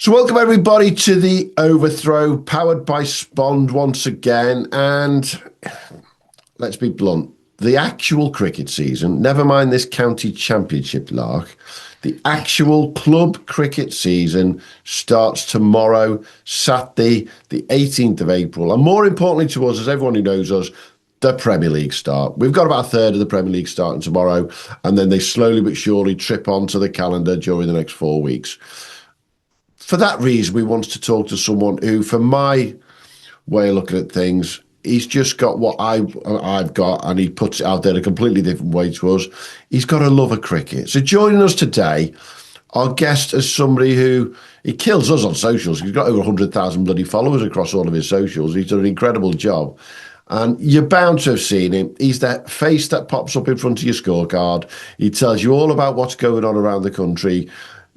So welcome everybody to the Overthrow, powered by Spond once again. And let's be blunt, the actual cricket season, never mind this county championship lark, the actual club cricket season starts tomorrow, Saturday, the 18th of April. And more importantly to us, as everyone who knows us, the Premier League start. We've got about a third of the Premier League starting tomorrow, and then they slowly but surely trip onto the calendar during the next 4 weeks. For that reason, we wanted to talk to someone who, from my way of looking at things, he's just got what I've got, and he puts it out there in a completely different way to us. He's got a love of cricket. So joining us today, our guest is somebody who, he kills us on socials. He's got over 100,000 bloody followers across all of his socials. He's done an incredible job. And you're bound to have seen him. He's that face that pops up in front of your scorecard. He tells you all about what's going on around the country.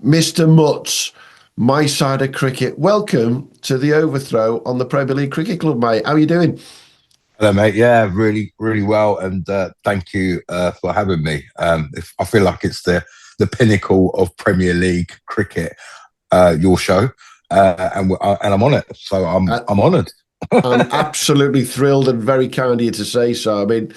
Mr. Mutz, my side of cricket. Welcome to the Overthrow on the Premier League Cricket Club, mate. How are you doing? Hello, mate. Yeah, really, really well. And thank you for having me. I feel like it's the pinnacle of Premier League cricket, your show, and I'm on it. So I'm honoured. I'm absolutely thrilled and very kind of you to say so. I mean,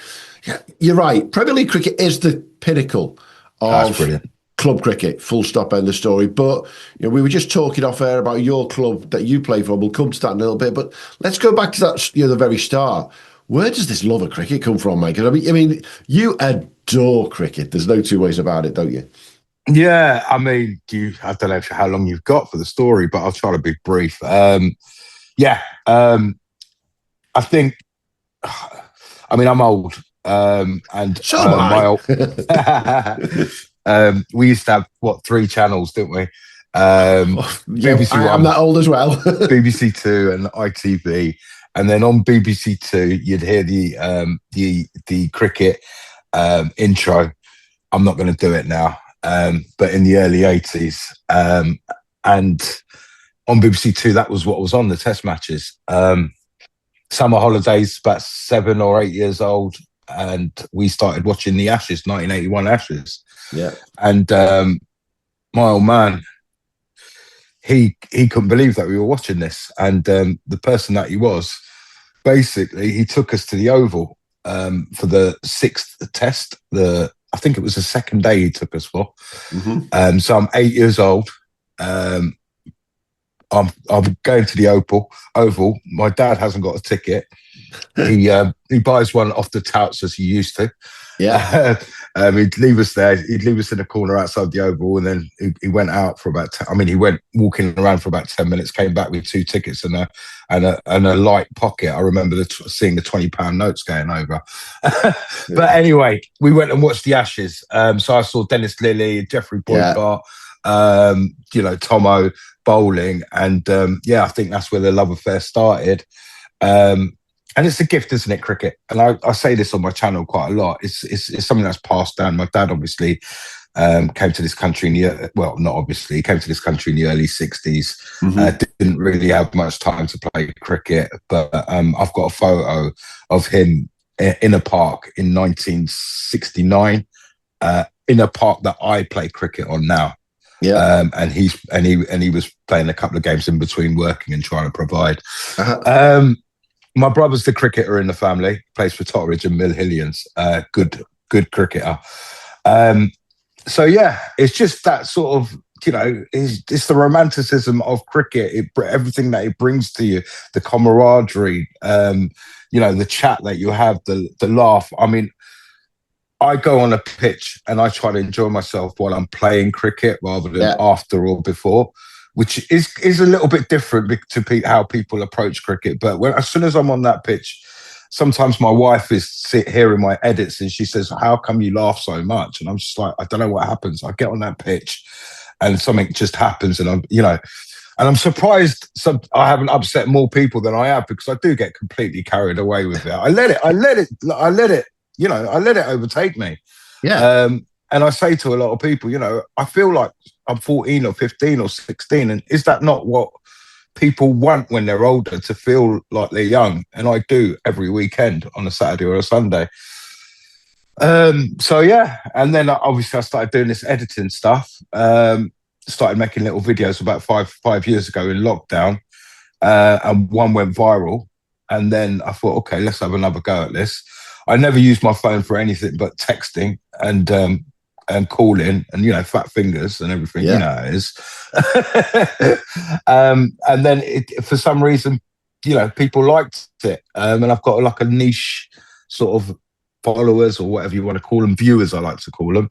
you're right. Premier League cricket is the pinnacle of club cricket, full stop, end of story. But you know, we were just talking off air about your club that you play for. We'll come to that in a little bit. But let's go back to that, the very start. Where does this love of cricket come from, mate? I mean, you adore cricket. There's no two ways about it, don't you? Yeah, I mean, I don't know how long you've got for the story, but I'll try to be brief. I think, I'm old, and so am I. We used to have 3 channels, didn't we? BBC One, I'm that old as well. BBC Two and ITV, and then on BBC Two you'd hear the cricket intro. I'm not going to do it now, but in the early 80s, and on BBC Two that was what was on the Test matches. Summer holidays, about 7 or 8 years old, and we started watching the Ashes, 1981 Ashes. Yeah. And my old man, he couldn't believe that we were watching this. And the person that he was, basically, he took us to the Oval for the 6th Test. I think it was the second day he took us for. Mm-hmm. So I'm 8 years old. I'm going to the Oval. My dad hasn't got a ticket. He buys one off the touts as he used to. Yeah. He'd leave us there. He'd leave us in a corner outside the Oval, and then he went out for about. He went walking around for about 10 minutes. Came back with 2 tickets and a light pocket. I remember seeing the £20 notes going over. But anyway, we went and watched the Ashes. So I saw Dennis Lillee, Jeffrey Boycott, Tomo bowling, and I think that's where the love affair started. And it's a gift, isn't it, cricket? And I say this on my channel quite a lot. It's something that's passed down. My dad obviously came to this country he came to this country in the early 60s. Mm-hmm. Didn't really have much time to play cricket, but I've got a photo of him in a park in 1969, in a park that I play cricket on now. Yeah, and he was playing a couple of games in between working and trying to provide. Uh-huh. My brother's the cricketer in the family, plays for Totteridge and Mill Hillians. Good cricketer. So yeah, it's just that sort of, it's the romanticism of cricket. Everything that it brings to you, the camaraderie, the chat that you have, the laugh. I mean, I go on a pitch and I try to enjoy myself while I'm playing cricket rather than after or before, which is a little bit different to how people approach cricket. But as soon as I'm on that pitch, sometimes my wife is hearing my edits and she says, "How come you laugh so much?" And I'm just like, I don't know what happens. I get on that pitch and something just happens, and I'm surprised I haven't upset more people than I have, because I do get completely carried away with it. I let it overtake me. Yeah. And I say to a lot of people, I feel like I'm 14 or 15 or 16. And is that not what people want when they're older, to feel like they're young? And I do every weekend on a Saturday or a Sunday. And then obviously I started doing this editing stuff. started making little videos about five years ago in lockdown, and one went viral. And then I thought, okay, let's have another go at this. I never used my phone for anything but texting and calling and, you know, fat fingers and everything, you know how it is. And then for some reason, you know, people liked it. And I've got like a niche sort of followers or whatever you want to call them, viewers, I like to call them.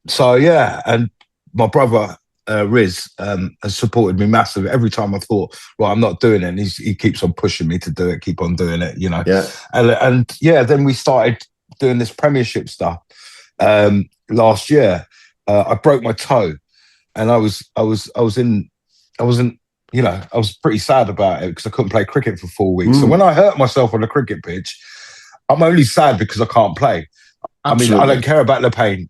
So, yeah, and my brother, Riz, has supported me massively. Every time I thought, well, I'm not doing it, and he keeps on pushing me to do it, keep on doing it, you know. Yeah. And then we started doing this Premiership stuff last year. I broke my toe, and I wasn't, you know, I was pretty sad about it because I couldn't play cricket for 4 weeks. So when I hurt myself on a cricket pitch, I'm only sad because I can't play. Absolutely. I mean, I don't care about the pain.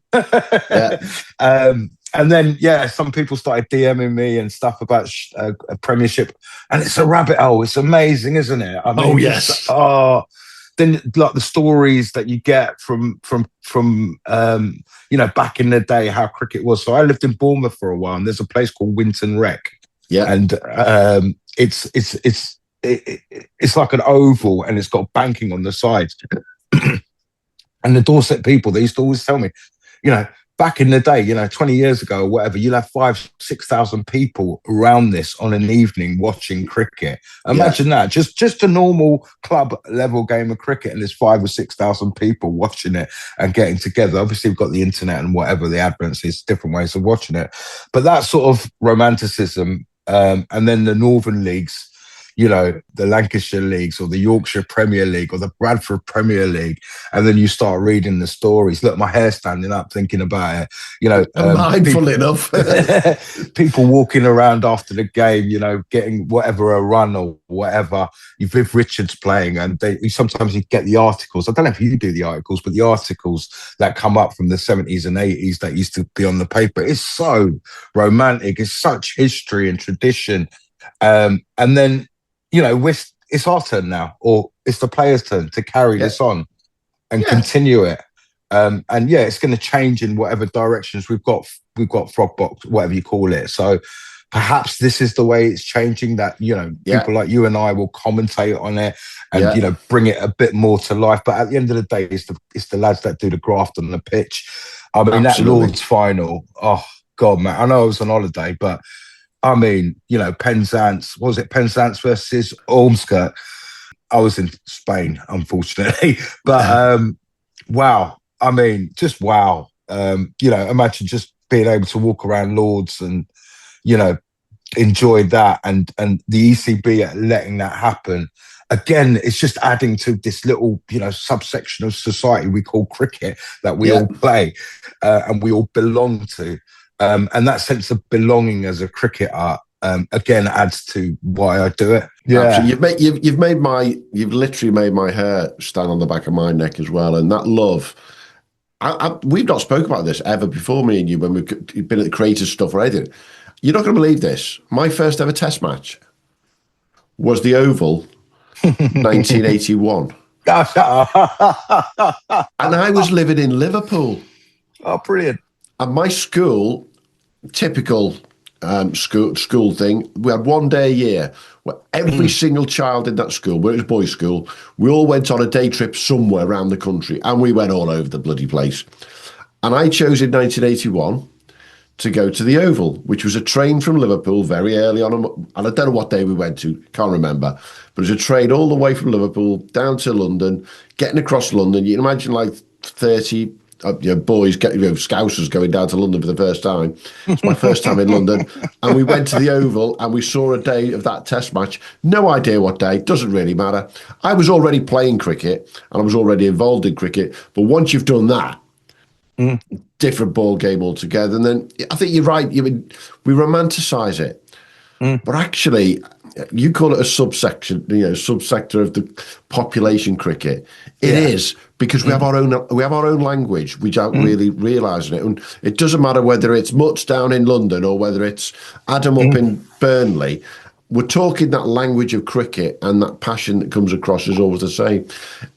And then, some people started DMing me and stuff about a Premiership, and it's a rabbit hole. It's amazing, isn't it? I mean, then like the stories that you get from you know, back in the day, how cricket was. So I lived in Bournemouth for a while, and there's a place called Winton Rec, and it's like an oval, and it's got banking on the sides. And the Dorset people, they used to always tell me, you know, back in the day, you know, 20 years ago or whatever, you'll have 5,000-6,000 people around this on an evening watching cricket. Imagine that, just a normal club level game of cricket, and there's 5,000 or 6,000 people watching it and getting together. Obviously, we've got the internet and whatever, the advents, is different ways of watching it. But that sort of romanticism, and then the Northern Leagues, you know, the Lancashire Leagues or the Yorkshire Premier League or the Bradford Premier League. And then you start reading the stories. Look, my hair's standing up thinking about it. You know, mindful enough. People walking around after the game, you know, getting whatever, a run or whatever. You've Viv Richards playing, and sometimes you get the articles. I don't know if you do the articles, but the articles that come up from the 70s and 80s that used to be on the paper. It's so romantic. It's such history and tradition. And then, you know, it's our turn now, or it's the players' turn to carry this on and continue it. And it's going to change in whatever directions we've got Frogbox, whatever you call it. So perhaps this is the way it's changing, that, you know, people like you and I will commentate on it and, you know, bring it a bit more to life. But at the end of the day, it's the lads that do the graft on the pitch. I mean, that Lord's final, oh, God, man, I know I was on holiday, but I mean, you know, Penzance Penzance versus Ormskirk. I was in Spain, unfortunately. But wow. I mean, just wow. You know, imagine just being able to walk around Lords and, you know, enjoy that, and the ECB letting that happen. Again, it's just adding to this little, you know, subsection of society we call cricket that we all play and we all belong to. And that sense of belonging as a cricketer, again, adds to why I do it. Yeah, you've literally made my hair stand on the back of my neck as well. And that love, we've not spoken about this ever before, me and you, when we've been at the creators stuff or anything. You're not going to believe this. My first ever Test match was the Oval, 1981, and I was living in Liverpool. Oh, brilliant! And my school, typical school thing, we had one day a year where every single child in that school, where it was boys' school, we all went on a day trip somewhere around the country, and we went all over the bloody place. And I chose in 1981 to go to the Oval, which was a train from Liverpool very early on, and I don't know what day we went to, can't remember, but it was a train all the way from Liverpool down to London, getting across London. You can imagine like 30 boys, Scousers going down to London for the first time. It's my first time in London. And we went to the Oval and we saw a day of that Test match. No idea what day, doesn't really matter. I was already playing cricket and I was already involved in cricket. But once you've done that, different ball game altogether. And then I think you're right. We romanticize it. But actually, you call it a subsection, subsector of the population cricket. It is, because we have our own language without really realising it. And it doesn't matter whether it's Mutz down in London or whether it's Adam up in Burnley. We're talking that language of cricket, and that passion that comes across is always the same.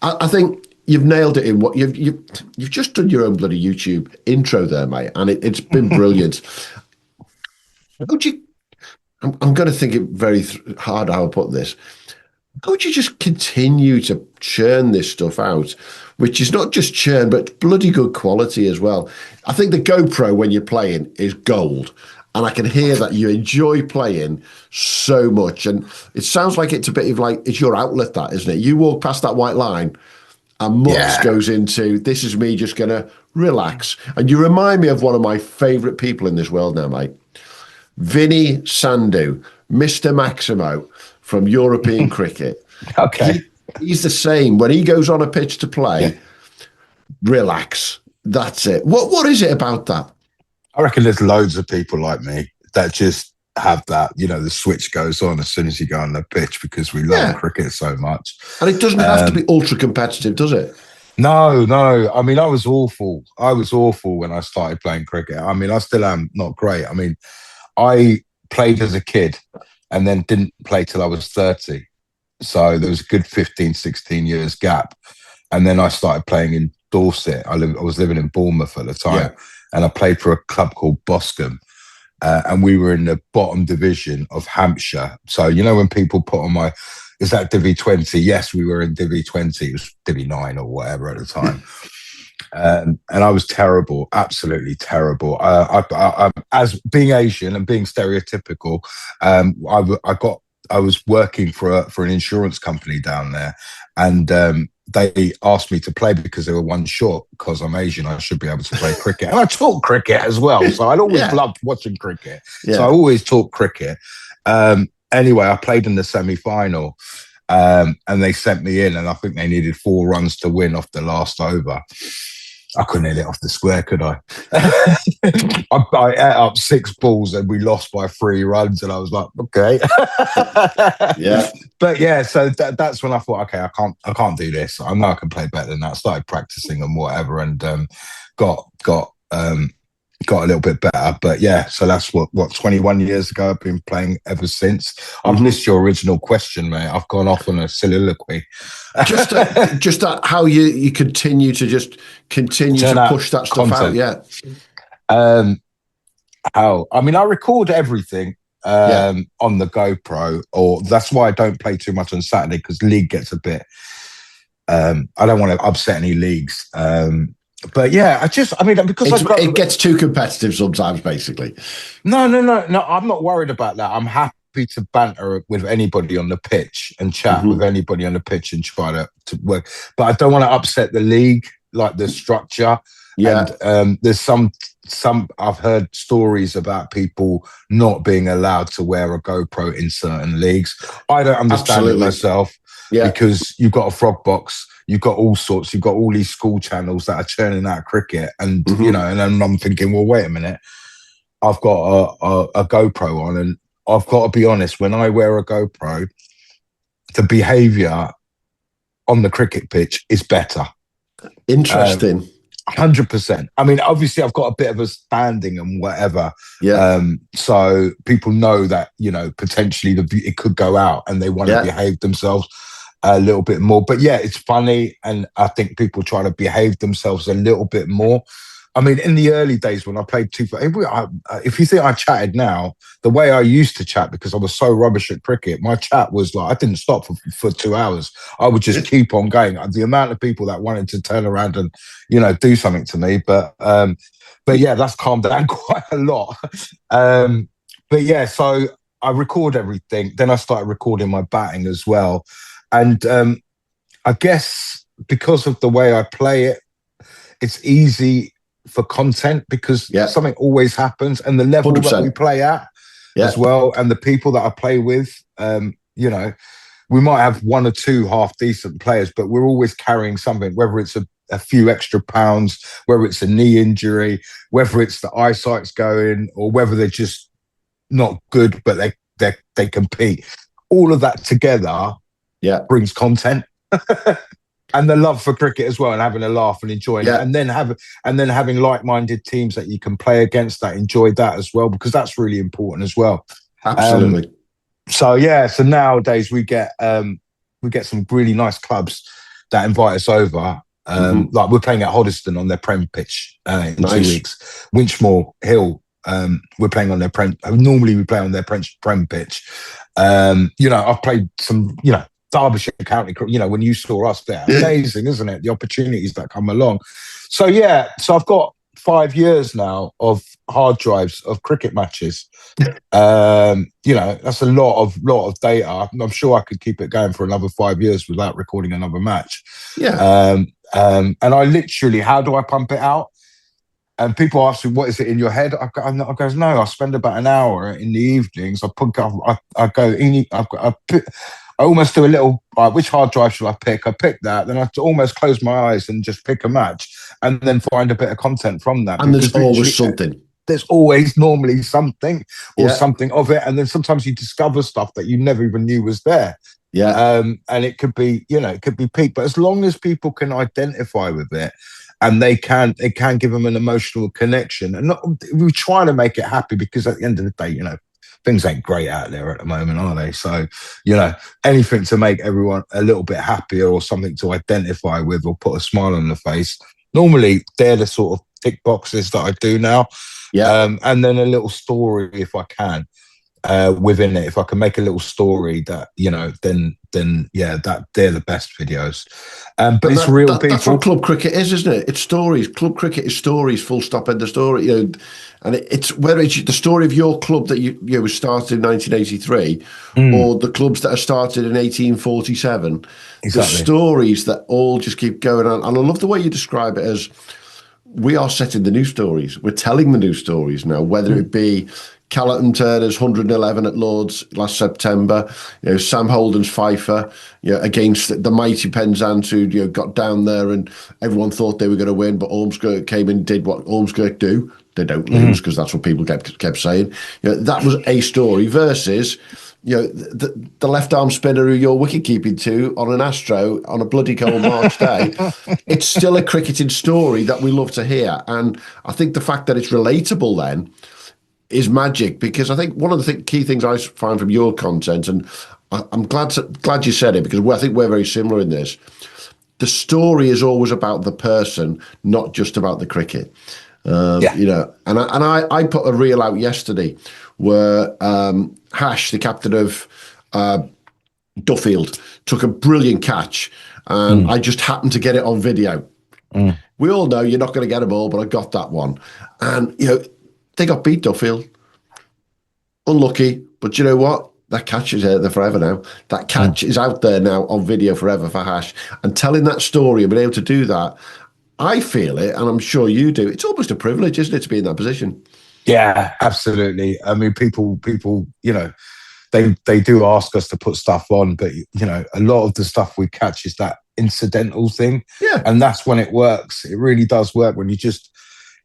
I think you've nailed it in what you've just done your own bloody YouTube intro there, mate, and it's been brilliant. would you? I'm going to think it very hard how I put this. How would you just continue to churn this stuff out, which is not just churn, but bloody good quality as well? I think the GoPro when you're playing is gold. And I can hear that you enjoy playing so much. And it sounds like it's a bit of like, it's your outlet, that, isn't it? You walk past that white line and Mutz goes into, this is me just going to relax. And you remind me of one of my favourite people in this world now, mate. Vinny Sandu, Mr. Maximo from European cricket. Okay. He's the same. When he goes on a pitch to play, relax. That's it. What is it about that? I reckon there's loads of people like me that just have that, the switch goes on as soon as you go on the pitch because we love cricket so much. And it doesn't have to be ultra competitive, does it? No. I mean, I was awful. When I started playing cricket. I mean, I still am not great. I mean, I played as a kid and then didn't play till I was 30. So there was a good 15, 16 years gap. And then I started playing in Dorset. I was living in Bournemouth at the time. And I played for a club called Boscombe. And we were in the bottom division of Hampshire. So, when people put on is that Divi 20? Yes, we were in Divi 20. It was Divi 9 or whatever at the time. And I was terrible, absolutely terrible. I, as being Asian and being stereotypical, I was working for an insurance company down there, and they asked me to play because they were one short. Because I'm Asian, I should be able to play cricket, and I taught cricket as well. So I'd always loved watching cricket. So I always taught cricket. Anyway, I played in the semi-final, and they sent me in, and I think they needed 4 runs to win off the last over. I couldn't hit it off the square, could I? I ate up 6 balls and we lost by 3 runs, and I was like, okay. But yeah, so that's when I thought, okay, I can't do this. I know I can play better than that. I started practicing and whatever, and got a little bit better. But yeah, so that's what 21 years ago. I've been playing ever since. I've missed your original question, mate. I've gone off on a soliloquy. just that how you continue to push that stuff out. How? I mean, I record everything on the GoPro, or that's why I don't play too much on Saturday, because league gets a bit. I don't want to upset any leagues. But yeah, because it gets too competitive sometimes, basically. No, I'm not worried about that. I'm happy to banter with anybody on the pitch and chat with anybody on the pitch and try to work. But I don't want to upset the league, like the structure. Yeah. And there's some I've heard stories about people not being allowed to wear a GoPro in certain leagues. I don't understand it myself. Yeah. Because you've got a frog box, you've got all sorts, you've got all these school channels that are churning out cricket, and and then I'm thinking, well, wait a minute, I've got a GoPro on, and I've got to be honest, when I wear a GoPro, the behaviour on the cricket pitch is better. Interesting. 100%. I mean, obviously, I've got a bit of a standing and whatever. Yeah. So people know that, potentially it could go out and they want to behave themselves a little bit more. But yeah, it's funny. And I think people try to behave themselves a little bit more. I mean, in the early days when I played if you think I chatted now, the way I used to chat, because I was so rubbish at cricket, my chat was like, I didn't stop for 2 hours. I would just keep on going. The amount of people that wanted to turn around and, do something to me. But yeah, that's calmed down quite a lot. But yeah, so I record everything. Then I started recording my batting as well. And I guess because of the way I play it, it's easy for content, because something always happens, and the level 100%. That we play at as well, and the people that I play with, we might have 1 or 2 half decent players, but we're always carrying something, whether it's a few extra pounds, whether it's a knee injury, whether it's the eyesight's going, or whether they're just not good, but they compete. All of that together brings content. And the love for cricket as well, and having a laugh and enjoying it, and then having like-minded teams that you can play against that enjoy that as well, because that's really important as well. Absolutely. So nowadays we get some really nice clubs that invite us over. Like we're playing at Hoddesdon on their Prem pitch in 2 weeks. Winchmore Hill we're playing on their normally we play on their Prem pitch. I've played some, Derbyshire County, when you saw us there, amazing, isn't it? The opportunities that come along. So I've got 5 years now of hard drives of cricket matches. That's a lot of data. I'm sure I could keep it going for another 5 years without recording another match. And I literally, how do I pump it out? And people ask me, what is it in your head? I go, no, I spend about an hour in the evenings. I almost do a little, which hard drive should I pick? I pick that, then I have to almost close my eyes and just pick a match and then find a bit of content from that. And there's always something. There's always normally something or something of it. And then sometimes you discover stuff that you never even knew was there. And it could be, it could be peak. But as long as people can identify with it, and it can give them an emotional connection. And we try to make it happy, because at the end of the day, things ain't great out there at the moment, are they? So, anything to make everyone a little bit happier or something to identify with or put a smile on the face. Normally, they're the sort of tick boxes that I do now. And then a little story, if I can, within it. If I can make a little story that, then that they're the best videos. But it's real people. That's what club cricket is, isn't it? It's stories. Club cricket is stories, full stop, end of story. And it's whether it's the story of your club that you was started in 1983 or the clubs that are started in 1847. Exactly. The stories that all just keep going on. And I love the way you describe it as we are setting the new stories. We're telling the new stories now, whether it be Callum Turner's 111 at Lords last September, Sam Holden's Fifer, against the mighty Penzance, who got down there and everyone thought they were going to win, but Ormskirk came and did what Ormskirk do. They don't lose, because that's what people kept saying. That was a story versus the left arm spinner who you're wicket keeping to on an Astro on a bloody cold March day. It's still a cricketing story that we love to hear, and I think the fact that it's relatable then is magic, because I think one of the key things I find from your content, and I'm glad you said it, because I think we're very similar in this. The story is always about the person, not just about the cricket. And I put a reel out yesterday where Hash, the captain of Duffield, took a brilliant catch, and I just happened to get it on video. We all know you're not going to get them all, but I got that one, and they got beat, Duffield. Unlucky, but you know what? That catch is out there forever now. That catch is out there now on video forever for Hash. And telling that story and being able to do that, I feel it, and I'm sure you do. It's almost a privilege, isn't it, to be in that position? Yeah, absolutely. I mean, people, they do ask us to put stuff on, but a lot of the stuff we catch is that incidental thing. Yeah, and that's when it works. It really does work when you just.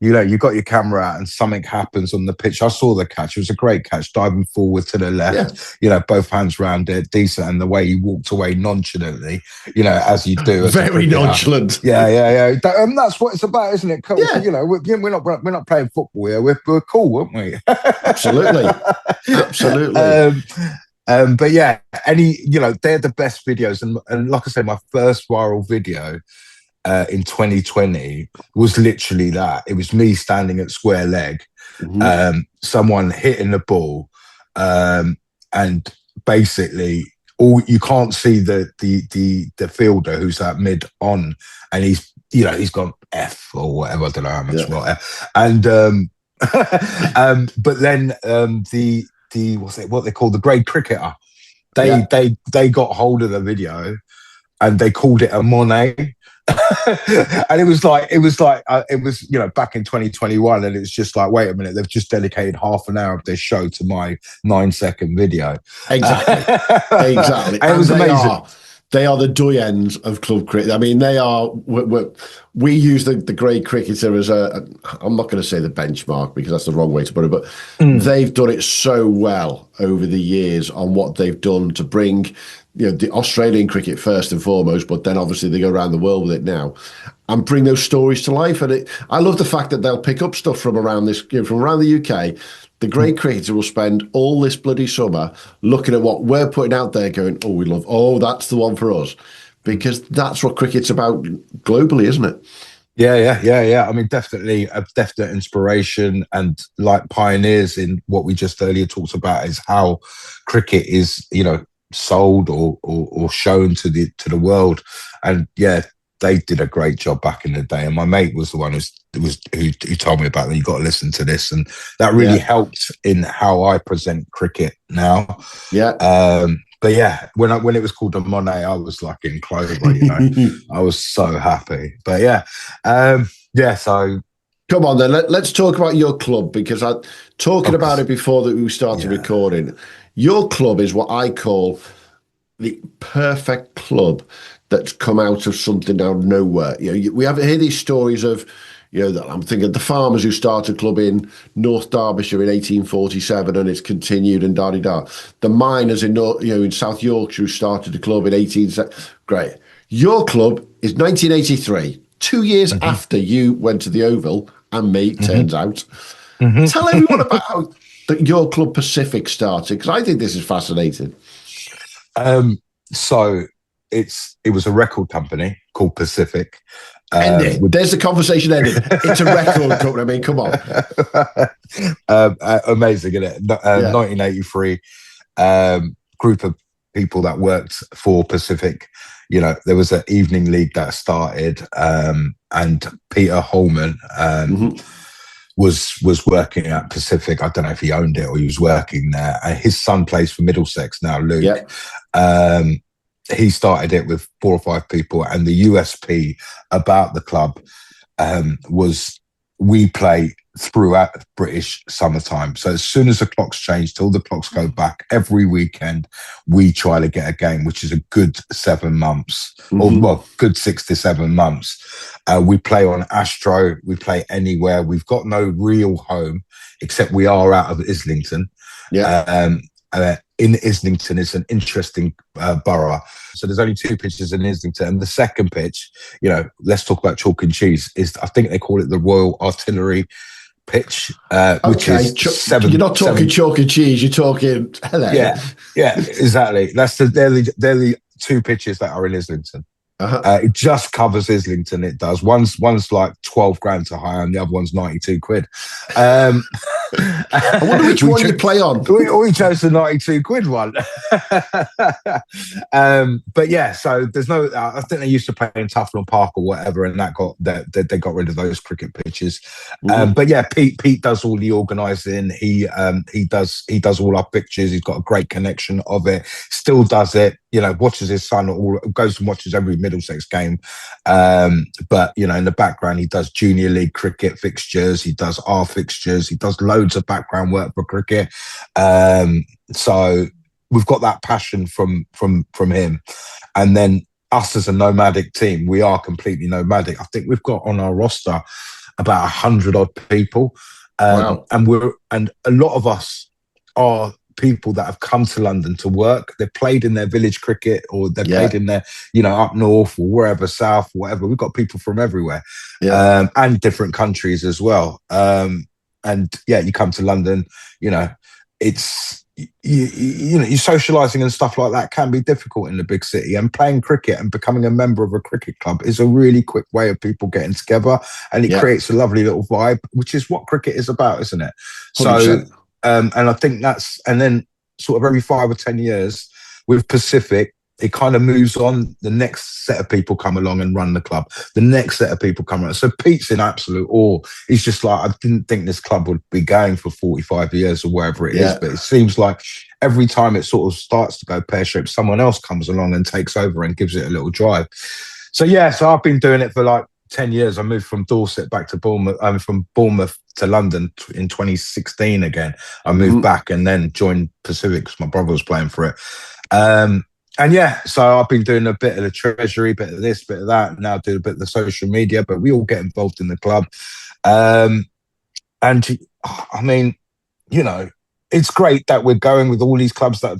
You got your camera out and something happens on the pitch. I saw the catch. It was a great catch, diving forward to the left, both hands round it, decent. And the way he walked away nonchalantly, as you do. Very nonchalant. Yeah. And that's what it's about, isn't it? Cool. Yeah. We're not playing football here. We're cool, aren't we? Absolutely. But yeah, they're the best videos. And like I say, my first viral video in 2020 was literally that. It was me standing at square leg, someone hitting the ball, and basically you can't see the fielder who's at mid on, and he's gone F or whatever. I don't know how much more. And but then the what they call the grade cricketer, they got hold of the video and they called it a Monet. And it was back in 2021, and it's just like, wait a minute, they've just dedicated half an hour of their show to my 9-second video. Exactly. And it was amazing. They are the doyens of club cricket. I mean, they are. We use the grade cricketer as I'm not going to say the benchmark, because that's the wrong way to put it, but they've done it so well over the years on what they've done to bring the Australian cricket first and foremost, but then obviously they go around the world with it now and bring those stories to life. And I love the fact that they'll pick up stuff from around from around the UK. The great cricketer will spend all this bloody summer looking at what we're putting out there going, that's the one for us. Because that's what cricket's about globally, isn't it? Yeah. I mean, definitely a definite inspiration and like pioneers in what we just earlier talked about is how cricket is, sold or shown to the world. And yeah, they did a great job back in the day. And my mate was the one who told me about it. You got to listen to this, and that really helped in how I present cricket now. Yeah. But yeah, when it was called a Monet, I was like in clover, I was so happy. But so come on then, let's talk about your club, because I talking about it before that we started recording. Your club is what I call the perfect club that's come out of something out of nowhere. We have hear these stories of, I'm thinking the farmers who started a club in North Derbyshire in 1847 and it's continued and da-di-da. The miners in South Yorkshire who started a club in 1870. Great. Your club is 1983, 2 years after you went to the Oval and me, turns out. Tell everyone about how your club Pacific started, because I think this is fascinating. So it was a record company called Pacific. There's the conversation ended. It's a record company. I mean, come on. Amazing, isn't it? 1983, group of people that worked for Pacific. There was an evening league that started, and Peter Holman was working at Pacific. I don't know if he owned it or he was working there. His son plays for Middlesex now, Luke. He started it with 4 or 5 people, and the USP about the club was we play throughout British summertime. So as soon as the clocks change, till the clocks go back, every weekend we try to get a game, which is a good 7 months, or good 6 to 7 months. We play on Astro, we play anywhere. We've got no real home, except we are out of Islington. In Islington, it's an interesting borough. So there's only 2 pitches in Islington. And the second pitch, let's talk about chalk and cheese, is I think they call it the Royal Artillery pitch, which is you're not talking chalk and cheese, you're talking hello. Yeah, exactly. They're the 2 pitches that are in Islington. It just covers Islington. It does. One's like 12 grand to hire, and the other one's 92 quid. I wonder which one you play on. We chose the 92 quid one. But yeah, so there's no. I think they used to play in Tufnell Park or whatever, and they got rid of those cricket pitches. But yeah, Pete does all the organising. He does all our pictures. He's got a great connection of it. Still does it. Watches his son, goes and watches every Middlesex game. But, in the background, he does junior league cricket fixtures. He does our fixtures. He does loads of background work for cricket. So we've got that passion from him. And then us as a nomadic team, we are completely nomadic. I think we've got on our roster about 100 odd people. Wow. And a lot of us are people that have come to London to work. They've played in their village cricket, or they've played in their, up north or wherever, south, whatever. We've got people from everywhere, and different countries as well. And you come to London, it's you socializing and stuff like that can be difficult in the big city, and playing cricket and becoming a member of a cricket club is a really quick way of people getting together, and it creates a lovely little vibe, which is what cricket is about, isn't it? 100%. So and I think and then sort of every 5 or 10 years with Pacific, it kind of moves on. The next set of people come along and run the club. The next set of people come around. So Pete's in absolute awe. He's just like, I didn't think this club would be going for 45 years or wherever it is. But it seems like every time it sort of starts to go pear-shaped, someone else comes along and takes over and gives it a little drive. So I've been doing it for like 10 years. I moved from Dorset back to Bournemouth. I'm from Bournemouth to London in 2016 again. I moved back and then joined Pacific because my brother was playing for it. So I've been doing a bit of the treasury, bit of this, bit of that. Now do a bit of the social media, but we all get involved in the club. And I mean, it's great that we're going with all these clubs that,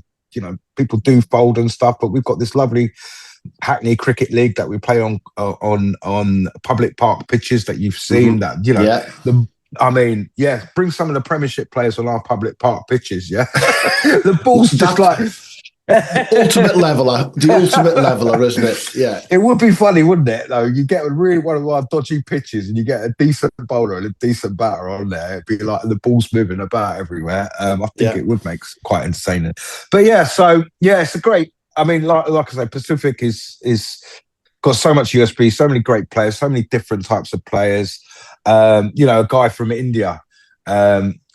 people do fold and stuff, but we've got this lovely Hackney Cricket League that we play on public park pitches that you've seen. That bring some of the Premiership players on our public park pitches. The ball's just like Ultimate leveler, the ultimate leveler, isn't it? Yeah. It would be funny, wouldn't it? Though you get really one of our dodgy pitches, and you get a decent bowler and a decent batter on there. It'd be like the ball's moving about everywhere. I think it would make quite entertaining. But yeah, so yeah, it's a great. I mean, like I say, Pacific is got so much USB, so many great players, so many different types of players. A guy from India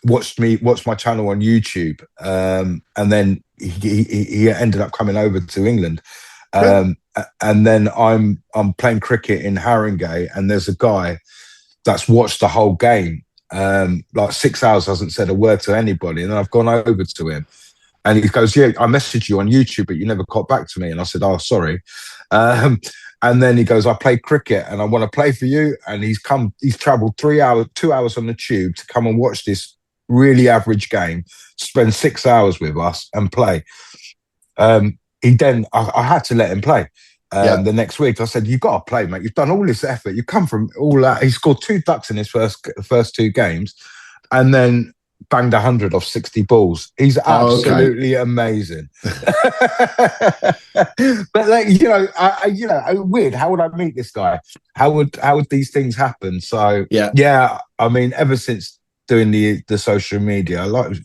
watched my channel on YouTube, and then he ended up coming over to England. And then I'm playing cricket in Haringey, and there's a guy that's watched the whole game, like 6 hours, hasn't said a word to anybody. And then I've gone over to him, and he goes, "Yeah, I messaged you on YouTube, but you never got back to me." And I said, "Oh, sorry." And then he goes, "I play cricket and I want to play for you." And he's travelled 2 hours on the tube to come and watch this really average game, spend 6 hours with us and play. I had to let him play. The next week, I said, "You've got to play, mate. You've done all this effort. You come from all that." He scored 2 ducks in his first 2 games, and then banged 100 off 60 balls. He's absolutely amazing. But weird. How would I meet this guy? How would these things happen? So yeah. I mean, ever since doing the social media, like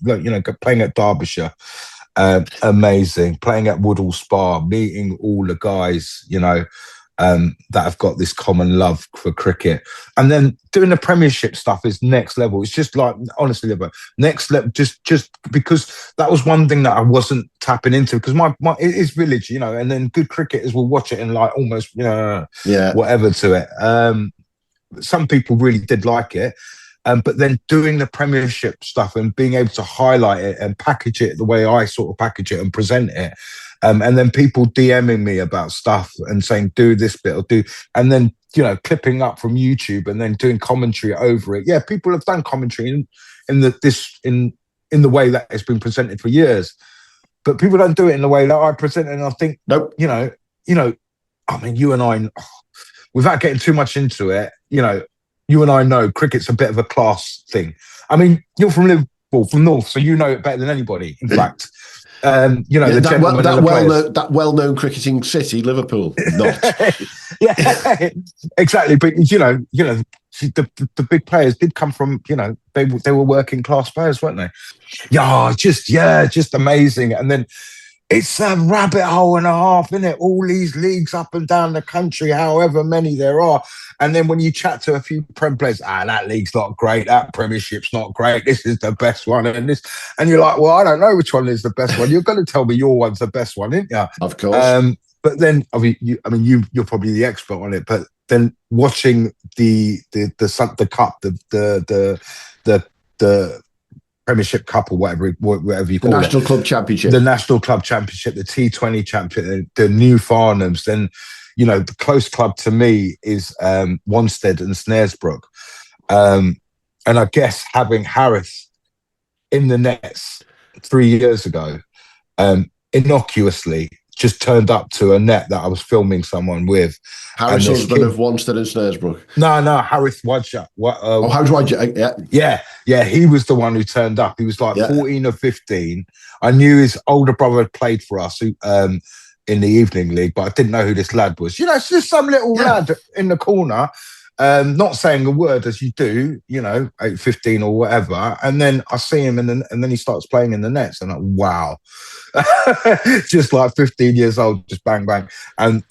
playing at Derbyshire. Amazing. Playing at Woodhall Spa, meeting all the guys, that have got this common love for cricket. And then doing the Premiership stuff is next level. It's just like, honestly, next level, just because that was one thing that I wasn't tapping into, because it is village, and then good cricketers will watch it and like almost, whatever to it. Some people really did like it. But then doing the Premiership stuff and being able to highlight it and package it the way I sort of package it and present it. And then people DMing me about stuff and saying, "Do this bit or do," and then, clipping up from YouTube and then doing commentary over it. Yeah, people have done commentary in the way that it's been presented for years, but people don't do it in the way that I present it. And I think, nope. I mean, you and I, without getting too much into it, you and I know cricket's a bit of a class thing. I mean, you're from Liverpool, from North, so you know it better than anybody, in fact. That well-known cricketing city, Liverpool, not. Yeah, exactly. But, the big players did come from, they were working class players, weren't they? Just amazing. And then it's a rabbit hole and a half, isn't it? All these leagues up and down the country, however many there are. And then when you chat to a few Prem players, that league's not great, that Premiership's not great, this is the best one, and you're like, well, I don't know which one is the best one. You're going to tell me your one's the best one, aren't you? Of course. But then, you're probably the expert on it. But then watching the cup, the Premiership Cup or whatever you call it. The National Club Championship. The National Club Championship, the T20 Championship, the New Farnhams. Then, the close club to me is Wanstead and Snaresbrook. And I guess having Harris in the nets 3 years ago, innocuously just turned up to a net that I was filming someone with. Harris, husband of Wanstead and Snaresbrook. No, Harris Wadja. Harris Wadja, yeah. He was the one who turned up. He was like 14 or 15. I knew his older brother had played for us in the evening league, but I didn't know who this lad was. It's just some little lad in the corner, not saying a word as you do, 8-15 or whatever. And then I see him, and then he starts playing in the nets, and I'm like, wow. Just like 15 years old, just bang, bang. And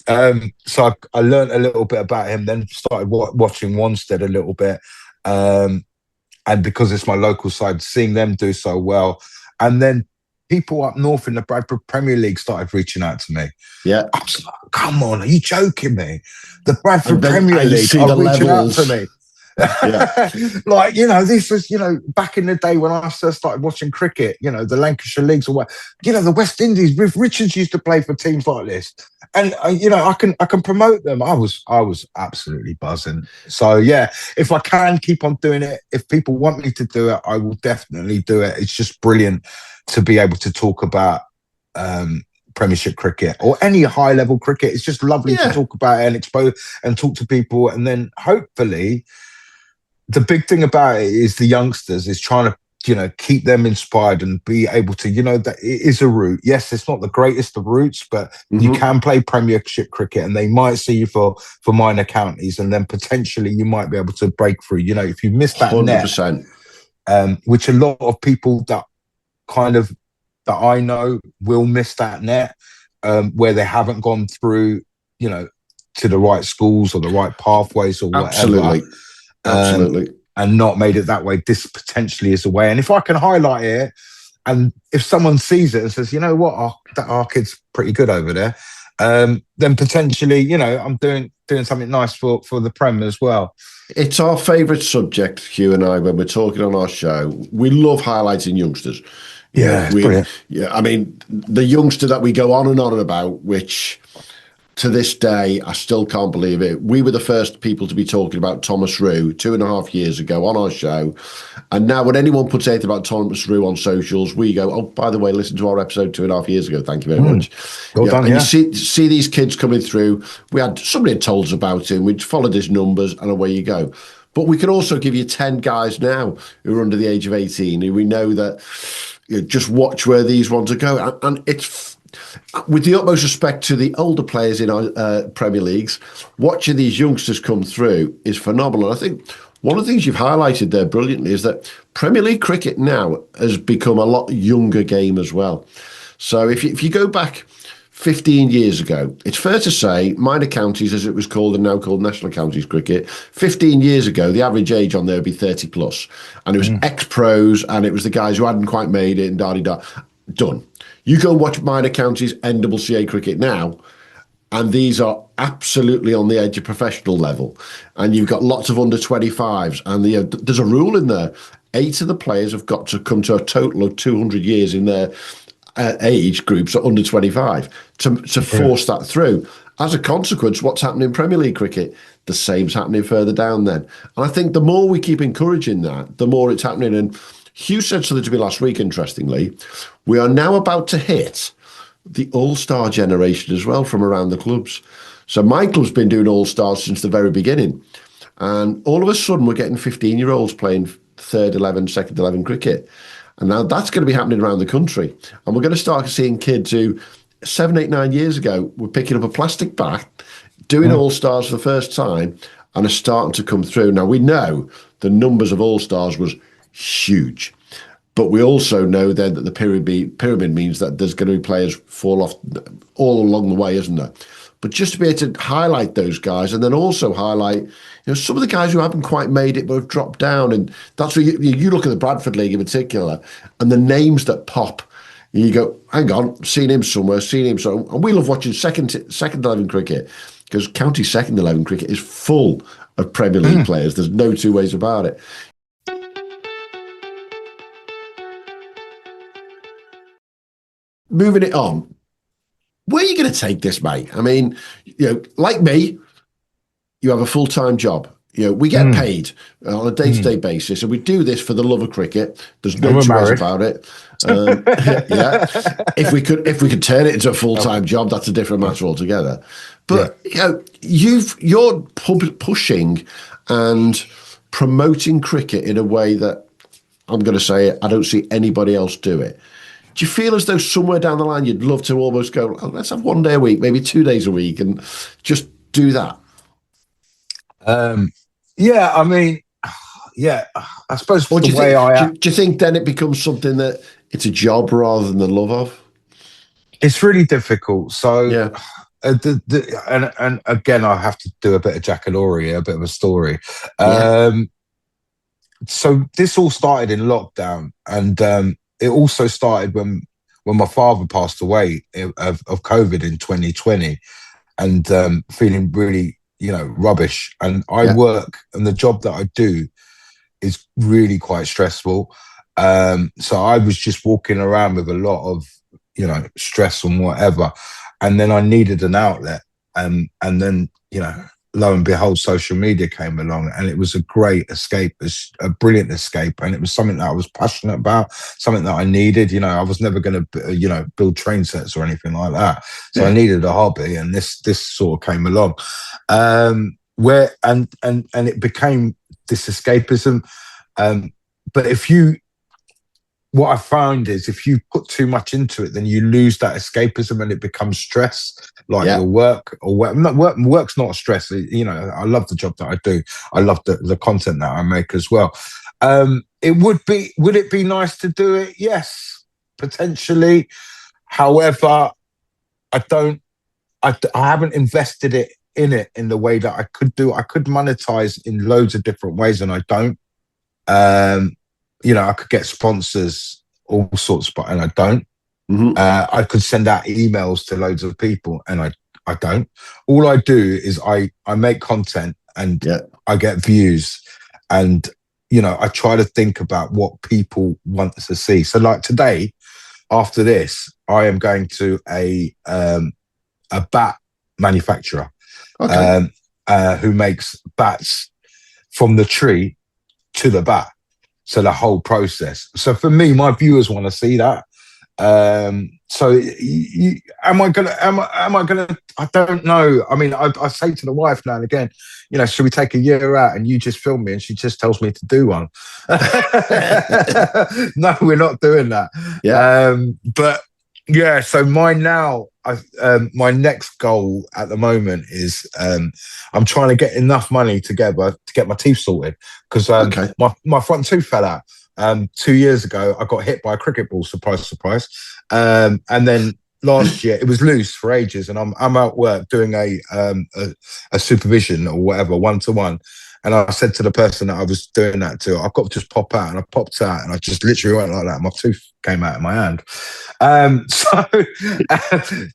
so I learned a little bit about him, then started watching Wanstead a little bit. And because it's my local side, seeing them do so well. And then people up north in the Bradford Premier League started reaching out to me. Yeah. I was like, come on, are you joking me? The Bradford Premier League are reaching out to me. Yeah. This was, back in the day when I first started watching cricket, the Lancashire leagues or what, the West Indies, Riff Richards used to play for teams like this. And, I can promote them. I was absolutely buzzing. So, yeah, if I can keep on doing it, if people want me to do it, I will definitely do it. It's just brilliant to be able to talk about Premiership cricket or any high level cricket. It's just lovely to talk about it and expose and talk to people. And then hopefully, the big thing about it is the youngsters is trying keep them inspired and be able to, that it is a route. Yes, it's not the greatest of routes, but you can play Premiership cricket and they might see you for minor counties, and then potentially you might be able to break through. If you miss that 100%. net, which a lot of people that I know will miss that net, where they haven't gone through, to the right schools or the right pathways or whatever. Absolutely. And not made it that way. This potentially is a way. And if I can highlight it, and if someone sees it and says, you know what, our kid's pretty good over there, then potentially, I'm doing something nice for the Prem as well. It's our favourite subject, Hugh and I, when we're talking on our show. We love highlighting youngsters. Yeah, brilliant. Yeah, I mean, the youngster that we go on and on about, which to this day, I still can't believe it. We were the first people to be talking about Thomas Rue 2.5 years ago on our show. And now when anyone puts anything about Thomas Rue on socials, we go, oh, by the way, listen to our episode 2.5 years ago. Thank you very much. Well done, and you see these kids coming through. Somebody had told us about him. We'd followed his numbers and away you go. But we can also give you 10 guys now who are under the age of 18 who we know that just watch where these ones are going. And it's, with the utmost respect to the older players in our Premier Leagues, watching these youngsters come through is phenomenal. I think one of the things you've highlighted there brilliantly is that Premier League cricket now has become a lot younger game as well. So if you go back 15 years ago, it's fair to say minor counties, as it was called and now called national counties cricket, 15 years ago, the average age on there would be 30 plus. And it was ex-pros and it was the guys who hadn't quite made it and da-di-da. Done. You go and watch minor counties NCCA cricket now, and these are absolutely on the edge of professional level. And you've got lots of under 25s. And there's a rule in there. 8 of the players have got to come to a total of 200 years in their age groups at under 25 to force that through. As a consequence, what's happening in Premier League cricket? The same's happening further down then. And I think the more we keep encouraging that, the more it's happening. And Hugh said something to me last week, interestingly. We are now about to hit the all-star generation as well from around the clubs. So my club's been doing all-stars since the very beginning. And all of a sudden, we're getting 15-year-olds playing third 11, second 11 cricket. And now that's going to be happening around the country. And we're going to start seeing kids who 7, 8, 9 years ago were picking up a plastic bat, doing all-stars for the first time, and are starting to come through. Now, we know the numbers of all-stars was huge. But we also know then that the pyramid means that there's going to be players fall off all along the way, isn't there? But just to be able to highlight those guys and then also highlight some of the guys who haven't quite made it but have dropped down. And that's where you look at the Bradford League in particular and the names that pop. And you go, hang on, seen him somewhere, seen him somewhere. And we love watching second 11 cricket because county second 11 cricket is full of Premier League players. There's no two ways about it. Moving it on, where are you going to take this, mate? I mean, like me, you have a full-time job. We get paid on a day-to-day basis, and we do this for the love of cricket. There's no two ways about it. Yeah, if we could turn it into a full-time job, that's a different matter altogether. But you're pushing and promoting cricket in a way that I'm going to say I don't see anybody else do it. Do you feel as though somewhere down the line you'd love to almost go, let's have 1 day a week, maybe 2 days a week, and just do that? Yeah, I mean, I suppose or do you think then it becomes something that it's a job rather than the love of? It's really difficult. So, yeah. And again, I have to do a bit of Jackalory, a bit of a story. So this all started in lockdown, and it also started when my father passed away of COVID in 2020, and feeling really, rubbish. And I work, and the job that I do is really quite stressful. So I was just walking around with a lot of, stress and whatever. And then I needed an outlet. And then, lo and behold, social media came along, and it was a great escape, a brilliant escape. And it was something that I was passionate about, something that I needed. I was never going to, build train sets or anything like that. So I needed a hobby, and this sort of came along, where and it became this escapism. But if you what I found is if you put too much into it, then you lose that escapism and it becomes stress, like your work or work. Work's not a stress. You know, I love the job that I do. I love the content that I make as well. Would it be nice to do it? Yes, potentially. However, I haven't invested in it in the way that I could do. I could monetize in loads of different ways, and I don't. You know, I could get sponsors, all sorts, but and I don't. I could send out emails to loads of people, and I don't. All I do is I make content, and I get views, and you know, I try to think about what people want to see. So, like today, after this, I am going to a bat manufacturer who makes bats from the tree to the bat. So the whole process. So for me, my viewers want to see that. So am I gonna? I don't know. I mean, I say to the wife now and again, you know, should we take a year out and you just film me? And she just tells me to do one. No, we're not doing that. Yeah. But yeah. So mine now. My next goal at the moment is I'm trying to get enough money together to get my teeth sorted because my front tooth fell out 2 years ago. I got hit by a cricket ball, surprise, surprise, and then last year it was loose for ages, and I'm at work doing a supervision or whatever 1-to-1. And I said to the person that I was doing that to, I've got to just pop out. And I popped out and I just literally went like that. My tooth came out of my hand.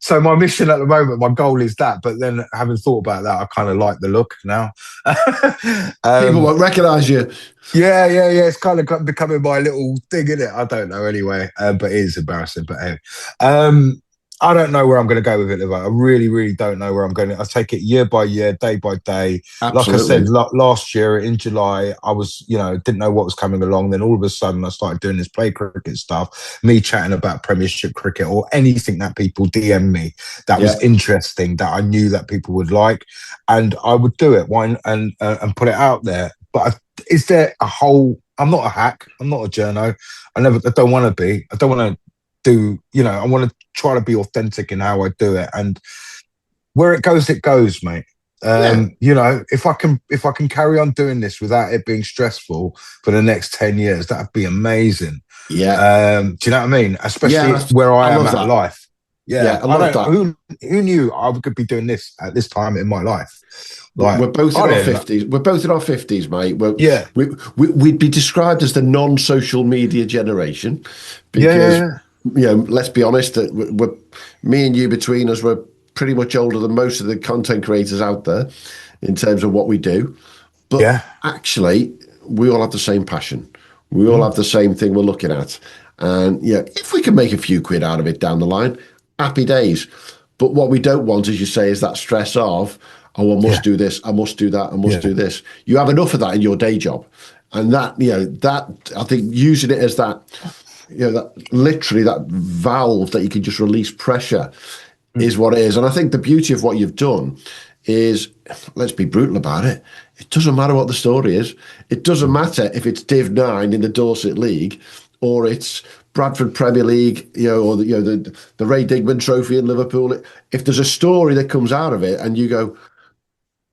So my mission at the moment, my goal is that. But then having thought about that, I kind of like the look now. People won't recognise you. Yeah. It's kind of becoming my little thing, isn't it? I don't know anyway. But it is embarrassing. But hey. I don't know where I'm going to go with it, Livo. I really, really don't know where I'm going. I take it year by year, day by day. Absolutely. Like I said, last year in July, I was, you know, didn't know what was coming along. Then all of a sudden, I started doing this play cricket stuff, me chatting about Premiership cricket or anything that people DM me that was interesting, that I knew that people would like, and I would do it and put it out there. But is there a whole? I'm not a hack. I'm not a journo. I don't want to be. I don't want to do. You know, I want to try to be authentic in how I do it, and where it goes, mate. You know, if I can carry on doing this without it being stressful for the next 10 years, that'd be amazing. Do you know what I mean? Especially where I am at life. I love that. Who knew I could be doing this at this time in my life? Like, we're both in our 50s. We're both in our 50s, mate. We'd be described as the non-social media generation because you know, let's be honest, that me and you between us, we're pretty much older than most of the content creators out there in terms of what we do. But actually, we all have the same passion. We all have the same thing we're looking at. And yeah, if we can make a few quid out of it down the line, happy days. But what we don't want, as you say, is that stress of, oh, I must do this, I must do that, I must do this. You have enough of that in your day job. And that, you know, that I think using it as that, you know, that literally that valve that you can just release pressure is what it is. And I think the beauty of what you've done is, let's be brutal about it, it doesn't matter what the story is. It doesn't matter if it's Div 9 in the Dorset League or it's Bradford Premier League, you know, or the Ray Digman Trophy in Liverpool. If there's a story that comes out of it and you go,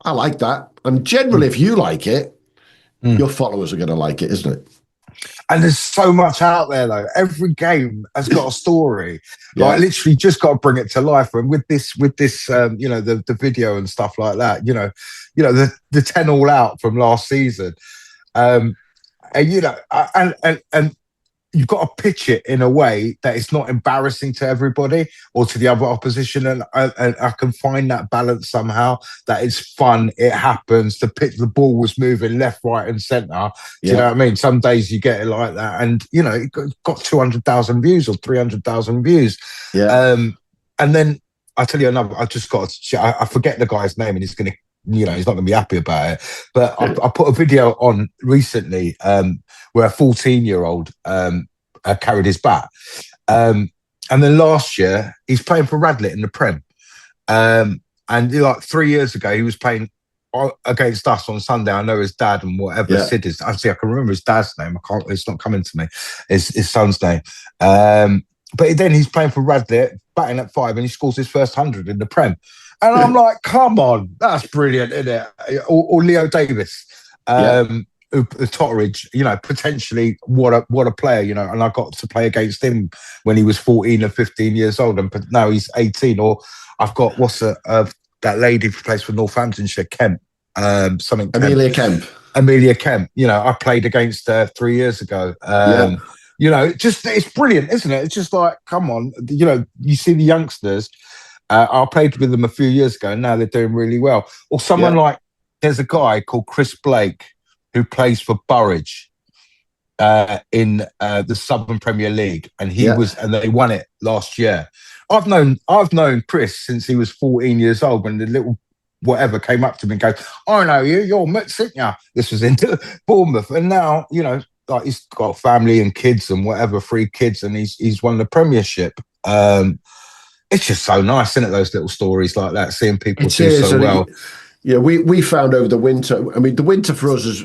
I like that. And generally, if you like it, your followers are going to like it, isn't it? And there's so much out there, though. Every game has got a story. Like, literally, just got to bring it to life. And with this, you know, the video and stuff like that, you know, the 10 all out from last season, and you know, and you've got to pitch it in a way that it's not embarrassing to everybody or to the other opposition. And I can find that balance somehow, that it's fun, it happens, the ball was moving left, right and centre. Do you know what I mean? Some days you get it like that. And, you know, it got 200,000 views or 300,000 views. And then I tell you another, I just got to, I forget the guy's name and he's going to, you know, he's not going to be happy about it. But I put a video on recently where a 14-year-old carried his bat. And then last year, he's playing for Radlett in the Prem. And like 3 years ago, he was playing against us on Sunday. I know his dad and whatever Yeah. Sid is. Actually, I can remember his dad's name. I can't. It's not coming to me. His son's name. But then he's playing for Radlett, batting at 5, and he scores his first 100 in the Prem. And I'm like, come on, that's brilliant, isn't it? Or Leo Davis, Totteridge, potentially what a player, and I got to play against him when he was 14 or 15 years old, and now he's 18. Or I've got that lady who plays for Northamptonshire, Kemp, something. Amelia Kemp. Amelia Kemp. I played against her 3 years ago. It's brilliant, isn't it? It's just like, come on, you see the youngsters. I played with them a few years ago, and now they're doing really well. Or someone like, there's a guy called Chris Blake who plays for Burridge in the Southern Premier League, and and they won it last year. I've known Chris since he was 14 years old, when the little whatever came up to me and goes, "I know you, you're Mutz, aren't you?" This was in Bournemouth, and now like he's got family and kids and whatever, 3 kids, and he's won the Premiership. It's just so nice, isn't it? Those little stories like that, seeing people do so well. We found over the winter. I mean, the winter for us is.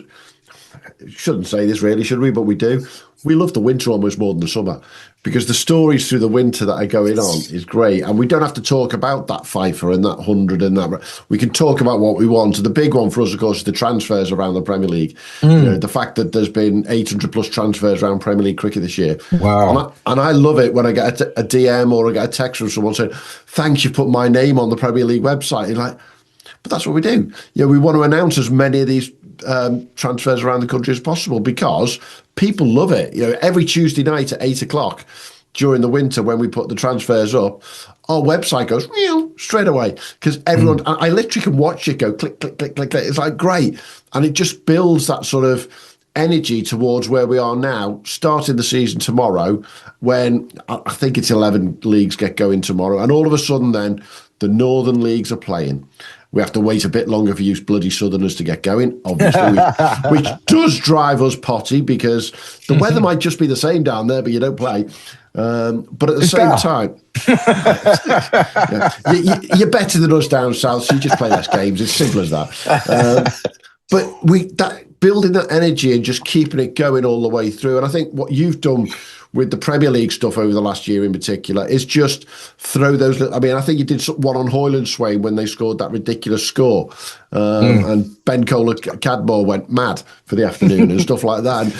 Shouldn't say this really, should we? But we do. We love the winter almost more than the summer, because the stories through the winter that are going on is great, and we don't have to talk about that fifer and that 100 and that. We can talk about what we want. And the big one for us, of course, is the transfers around the Premier League. The fact that there's been 800 plus transfers around Premier League cricket this year. Wow! And I love it when I get a DM or I get a text from someone saying, "Thanks, you put my name on the Premier League website." You're like, but that's what we do. We want to announce as many of these transfers around the country as possible, because people love it. Every Tuesday night at 8:00 during the winter, when we put the transfers up, our website goes straight away, because everyone, I literally can watch it go click, click, click, click, click. It's like great. And it just builds that sort of energy towards where we are now, starting the season tomorrow, when I think it's 11 leagues get going tomorrow. And all of a sudden then the Northern leagues are playing. We have to wait a bit longer for you bloody Southerners to get going, obviously, which does drive us potty, because the weather might just be the same down there, but you don't play. But at the same time, you're better than us down south, so you just play less games. It's simple as that. But building that energy and just keeping it going all the way through. And I think what you've done with the Premier League stuff over the last year in particular is just throw those. I mean, I think you did one on Hoyland Swain when they scored that ridiculous score, and Ben Kohler Cadmore went mad for the afternoon and stuff like that. And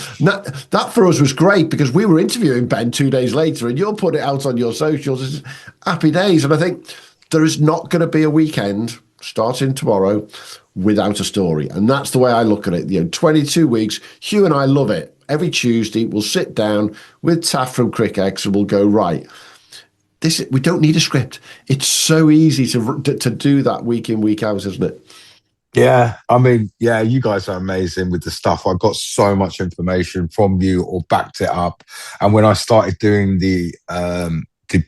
that for us was great, because we were interviewing Ben 2 days later, and you'll put it out on your socials. It's happy days. And I think there is not going to be a weekend starting tomorrow without a story, and that's the way I look at it. 22 weeks. Hugh and I love it. Every Tuesday, we'll sit down with Taff from CricX and we'll go, right, we don't need a script. It's so easy to do that week in, week out, isn't it? Yeah, I mean, you guys are amazing with the stuff. I got so much information from you, or backed it up. And when I started doing the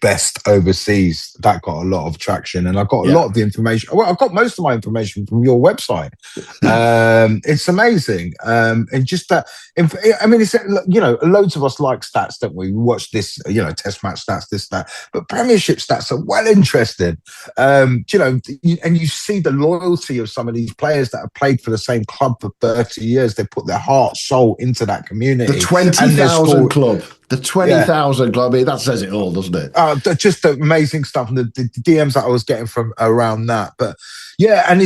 best overseas, that got a lot of traction, and I got a lot of the information. Well, I got most of my information from your website. It's amazing, and just that. I mean, it's loads of us like stats, don't we? We watch this, Test match stats, this, that, but Premiership stats are well interesting. And you see the loyalty of some of these players that have played for the same club for 30 years. They put their heart, soul into that community. The 20,000 club. The 20,000 club, I mean, that says it all, doesn't it? Just the amazing stuff, and the DMs that I was getting from around that. But and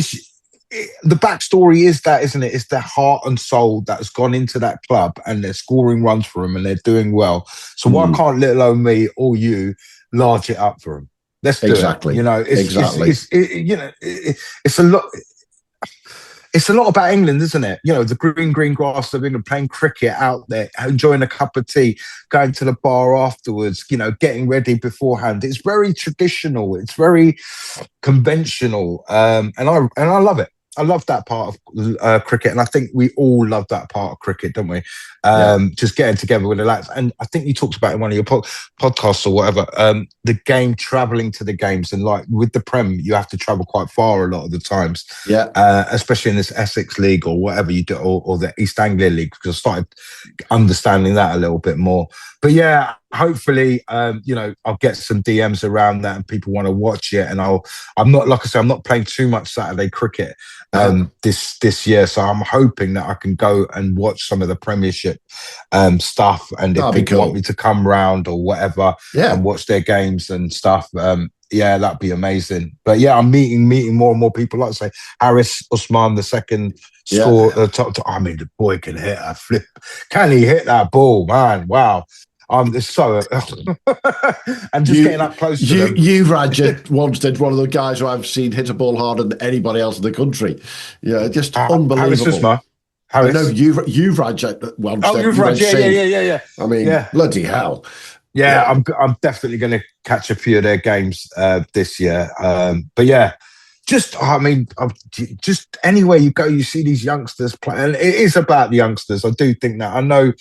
the backstory is that, isn't it? It's their heart and soul that has gone into that club, and they're scoring runs for them, and they're doing well. So why can't little old me or you large it up for them? Let's do it. Exactly. It's a lot. It's a lot about England, isn't it? The green grass of England, playing cricket out there, enjoying a cup of tea, going to the bar afterwards, getting ready beforehand. It's very traditional. It's very conventional. And I love it. I love that part of cricket, and I think we all love that part of cricket, don't we? Just getting together with the lads. And I think you talked about in one of your podcasts or whatever, the game, travelling to the games, and like with the Prem, you have to travel quite far a lot of the times. Especially in this Essex League or whatever you do, or the East Anglia League, because I started understanding that a little bit more. But hopefully, I'll get some DMs around that and people want to watch it. And I'm not, like I say, I'm not playing too much Saturday cricket this year. So I'm hoping that I can go and watch some of the Premiership stuff. And if people want me to come round or whatever and watch their games and stuff, that'd be amazing. But yeah, I'm meeting more and more people. Like I say, Harris Usman, the second score, I mean, the boy can hit a flip. Can he hit that ball, man? Wow. It's so and just getting up close to them. Raja Wanstead, one of the guys who I've seen hit a ball harder than anybody else in the country. Yeah, just unbelievable. Harris. No, you Raja Wanstead. Oh, you've Raja, yeah. I mean, bloody hell. Yeah, I'm definitely going to catch a few of their games this year. But yeah, just anywhere you go, you see these youngsters play, and it is about the youngsters. I do think that. I know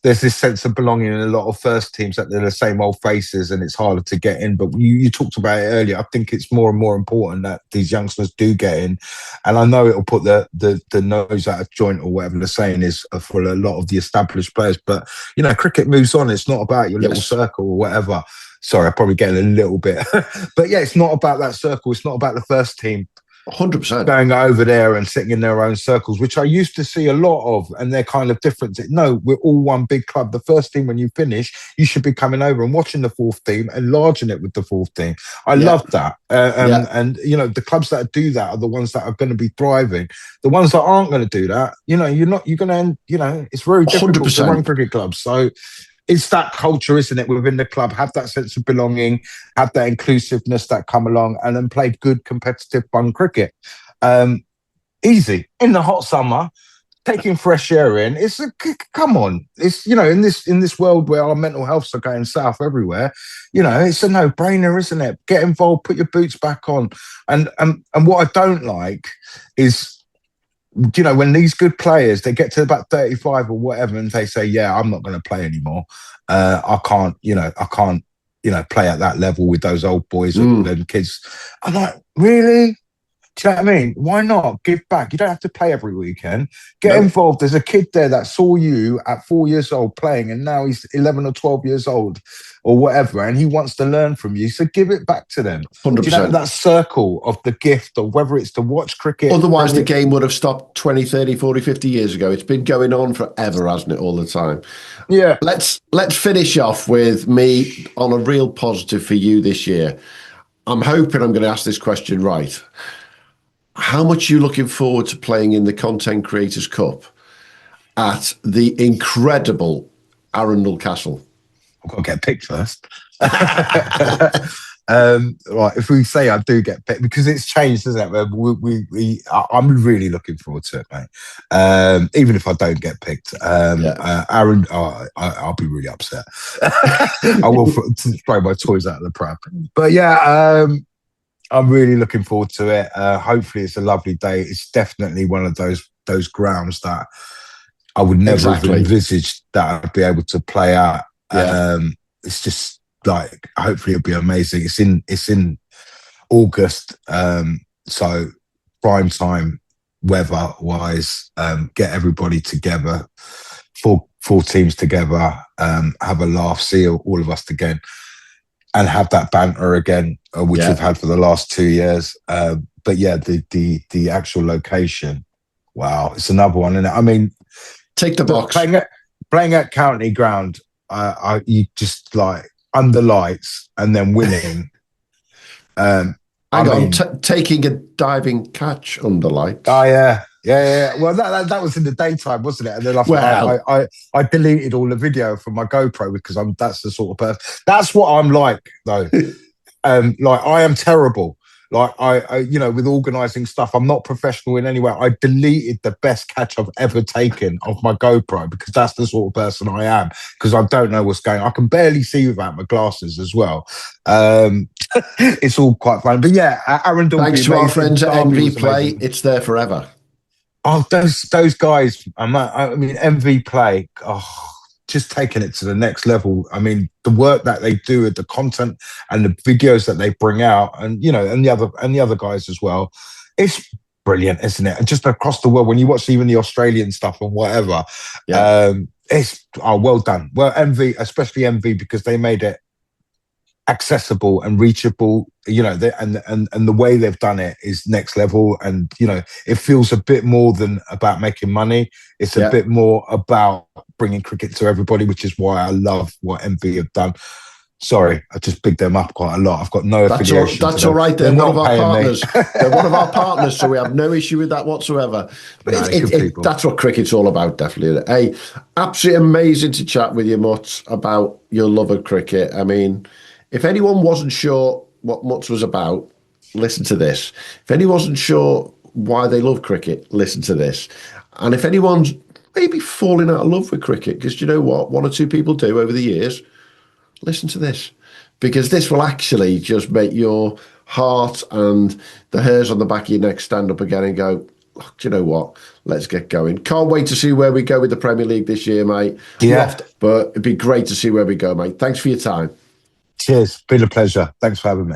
there's this sense of belonging in a lot of first teams that they're the same old faces and it's harder to get in. But you talked about it earlier. I think it's more and more important that these youngsters do get in. And I know it'll put the nose out of joint or whatever the saying is for a lot of the established players. But, cricket moves on. It's not about your little circle or whatever. Sorry, I'm probably getting a little bit. But yeah, it's not about that circle. It's not about the first team. 100% going over there and sitting in their own circles, which I used to see a lot of, and they're kind of different. No, we're all one big club. The first team, when you finish, you should be coming over and watching the fourth team, enlarging it with the fourth team. I love that. And the clubs that do that are the ones that are going to be thriving. The ones that aren't going to do that, you're going to end, it's very difficult 100%. to run cricket clubs. So it's that culture, isn't it, within the club? Have that sense of belonging, have that inclusiveness that come along, and then play good, competitive, fun cricket. Easy in the hot summer, taking fresh air in. Come on. It's in this world where our mental healths are going south everywhere. It's a no-brainer, isn't it? Get involved, put your boots back on, and what I don't like is, when these good players, they get to about 35 or whatever, and they say, yeah, I'm not going to play anymore. I can't play at that level with those old boys or them kids. I'm like, really? Do you know what I mean? Why not? Give back. You don't have to play every weekend. Get involved. There's a kid there that saw you at 4 years old playing, and now he's 11 or 12 years old or whatever, and he wants to learn from you. So give it back to them. 100%. Do you know that circle of the gift, or whether it's to watch cricket? Otherwise, the game would have stopped 20, 30, 40, 50 years ago. It's been going on forever, hasn't it, all the time? Yeah. Let's finish off with me on a real positive for you this year. I'm hoping I'm going to ask this question right. How much are you looking forward to playing in the Content Creators Cup at the incredible Arundel Castle? I've got to get picked first. Right, if we say I do get picked, because it's changed, isn't it? I'm really looking forward to it, mate. Even if I don't get picked, Aaron, I'll be really upset. I will throw my toys out of the pram. But yeah, I'm really looking forward to it. Hopefully, it's a lovely day. It's definitely one of those grounds that I would never have envisaged that I'd be able to play at. It's just like, hopefully it'll be amazing. It's in August, so prime time weather wise. Get everybody together, four teams together, have a laugh, see all of us again, and have that banter again, which we've had for the last 2 years. But yeah, the actual location, wow, it's another one. And I mean, take the box. Playing at County Ground, you just like under lights and then winning. Taking a diving catch under lights. Oh yeah. Well, that was in the daytime, wasn't it? And then I deleted all the video from my GoPro because that's the sort of person. That's what I'm like, though. Like, I am terrible. Like, I with organising stuff, I'm not professional in any way. I deleted the best catch I've ever taken off my GoPro because that's the sort of person I am. Because I don't know what's going on. I can barely see without my glasses as well. It's all quite fun. But yeah, Arundel. Thanks to our friends at MV Play. It's there forever. Oh, those guys! I mean, MV Play. Oh, just taking it to the next level. I mean, the work that they do with the content and the videos that they bring out, and and the other guys as well. It's brilliant, isn't it? And just across the world, when you watch even the Australian stuff and whatever, It's well done. Well, MV, especially MV, because they made it accessible and reachable. You know, and the way they've done it is next level. And you know, it feels a bit more than about making money. It's a bit more about bringing cricket to everybody, which is why I love what MV have done. Sorry, I just bigged them up quite a lot. I've got no affiliation. That's all right. They're one of our partners. They're one of our partners, so we have no issue with that whatsoever. That's what cricket's all about, definitely. Hey, absolutely amazing to chat with you, Mutz, about your love of cricket. I mean, if anyone wasn't sure what Mutz was about, listen to this. If anyone wasn't sure why they love cricket, listen to this. And if anyone's maybe falling out of love with cricket, because you know what, one or two people do over the years, listen to this, because this will actually just make your heart and the hairs on the back of your neck stand up again and go, oh, do you know what? Let's get going. Can't wait to see where we go with the Premier League this year, mate. Yeah. But it'd be great to see where we go, mate. Thanks for your time. Cheers. Been a pleasure. Thanks for having me.